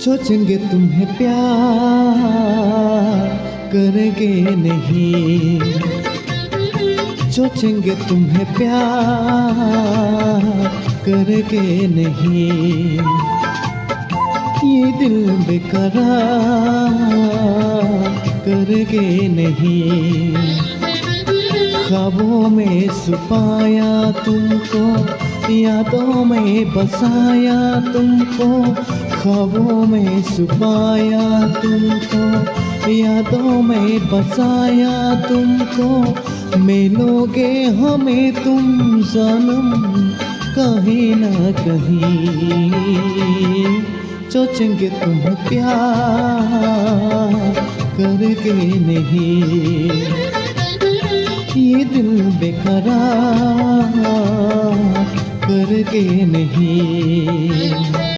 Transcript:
सोचेंगे तुम्हें प्यार करेंगे नहीं, सोचेंगे तुम्हें प्यार करेंगे नहीं। ये दिल बेकरार करेंगे नहीं। ख्वाबों में छुपाया तुमको, यादों में बसाया तुमको, ख्वाबों में छुपाया तुमको, यादों में बसाया तुमको। मिलोगे हमें तुम सनम कहीं ना कहीं। सोचेंगे तुम प्यार करेंगे नहीं। ये दिल बेकरार करेंगे नहीं।